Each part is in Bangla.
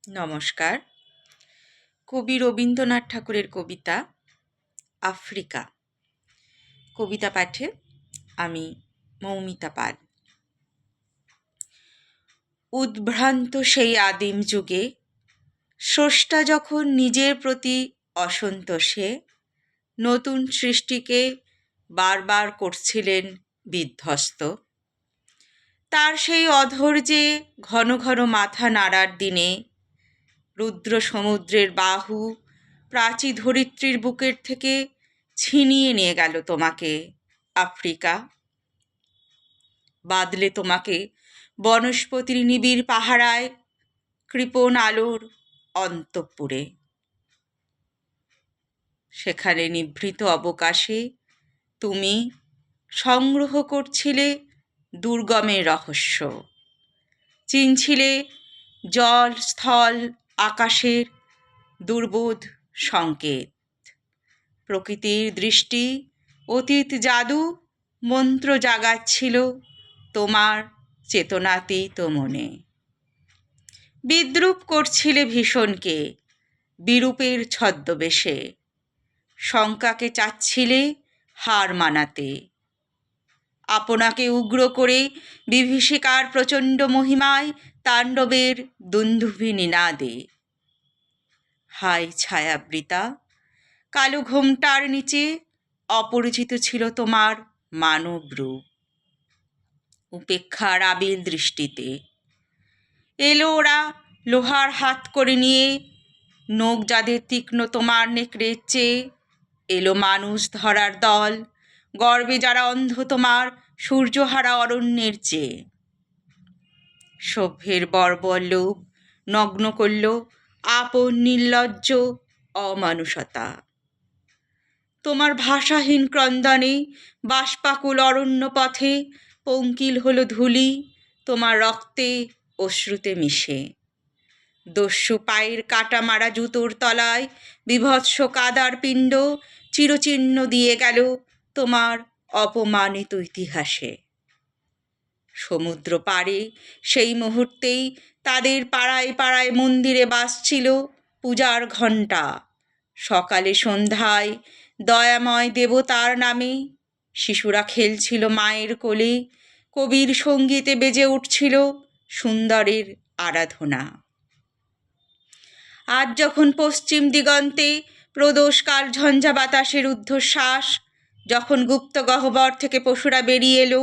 নমস্কার। কবি রবীন্দ্রনাথ ঠাকুরের কবিতা আফ্রিকা। কবিতা পাঠে আমি মৌমিতা পাল। উদ্ভ্রান্ত সেই আদিম যুগে স্রষ্টা যখন নিজের প্রতি অসন্তোষে নতুন সৃষ্টিকে বারবার করছিলেন বিধ্বস্ত, তার সেই অধৈর্যে ঘন ঘন মাথা নাড়ার দিনে রুদ্র সমুদ্রের বাহু প্রাচী ধরিত্রীর বুকের থেকে ছিনিয়ে নিয়ে গেল তোমাকে আফ্রিকা। বাদলে তোমাকে বনস্পতির নিবিড় পাহারায় কৃপণ আলোর অন্তঃপুরে। সেখানে নিভৃত অবকাশে তুমি সংগ্রহ করছিলে দুর্গমের রহস্য, চিনছিলে জল স্থল আকাশের দুর্বোধ সংকেত। প্রকৃতির দৃষ্টি অতীত জাদু মন্ত্র জাগাচ্ছিল তোমার চেতনাতীত মনে। বিদ্রূপ করছিলে ভীষণকে বিরূপের ছদ্মবেশে, শঙ্কাকে চাচ্ছিলে হার মানাতে। আপনাকে উগ্র করে বিভীষিকার প্রচণ্ড মহিমায় তাণ্ডবের দুন্দুভি নিনাদে। হায় ছায়াবৃতা, কালো ঘোমটার নিচে অপরিচিত ছিল তোমার মানব রূপ। উপেক্ষার আবিল দৃষ্টিতে এলো ওরা লোহার হাত করে নিয়ে, নখ যাদের তীক্ষ্ণ তোমার নেকড়ের চেয়ে। এলো মানুষ ধরার দল, গর্বে যারা অন্ধ তোমার সূর্যহারা অরণ্যের চেয়ে। সভ্যের বর্বর লোভ নগ্ন করল আপন নির্লজ্জ অমানুষতা। তোমার ভাষাহীন ক্রন্দনে বাষ্পাকুল অরণ্য পথে পঙ্কিল হলো ধূলি তোমার রক্তে অশ্রুতে মিশে। দস্যু পায়ের কাটা মারা জুতোর তলায় বিভৎস কাদার পিণ্ড চিরচিহ্ন দিয়ে গেল তোমার অপমানিত ইতিহাসে। সমুদ্র পাড়ে সেই মুহূর্তেই তাদের পাড়ায় পাড়ায় মন্দিরে বাজছিল পূজার ঘণ্টা। সকালে সন্ধ্যায় দয়াময় দেবতার নামে শিশুরা খেলছিল মায়ের কোলে, কবির সঙ্গীতে বেজে উঠছিল সুন্দরের আরাধনা। আজ যখন পশ্চিম দিগন্তে প্রদোষকাল ঝঞ্ঝা বাতাসের ঊর্ধ্বশ্বাস, যখন গুপ্ত গহ্বর থেকে পশুরা বেরিয়ে এলো,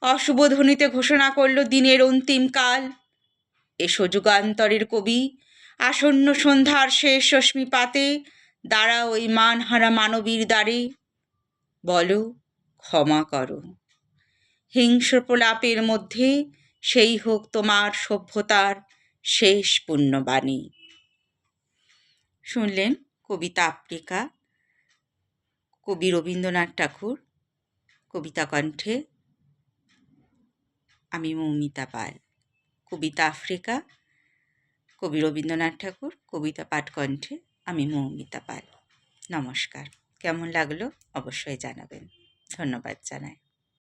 অশুভ ধ্বনিতে ঘোষণা করল দিনের অন্তিম কাল। এসো যুগান্তরের কবি, আসন্ন সন্ধ্যার শেষ রশ্মিপাতে দাঁড়া ওই মানহারা মানবীর দ্বারে। বলো ক্ষমা করো, হিংস্র প্রলাপের মধ্যে সেই হোক তোমার সভ্যতার শেষ পুণ্যবাণী। শুনলেন কবিতা আফ্রিকা, কবি রবীন্দ্রনাথ ঠাকুর। কবিতা কণ্ঠে আমি মৌমিতা পাল। কবিতা আফ্রিকা, কবি রবীন্দ্রনাথ ঠাকুর। কবিতা পাঠ কণ্ঠে আমি মৌমিতা পাল। নমস্কার। কেমন লাগলো অবশ্যই জানাবেন। ধন্যবাদ জানাই।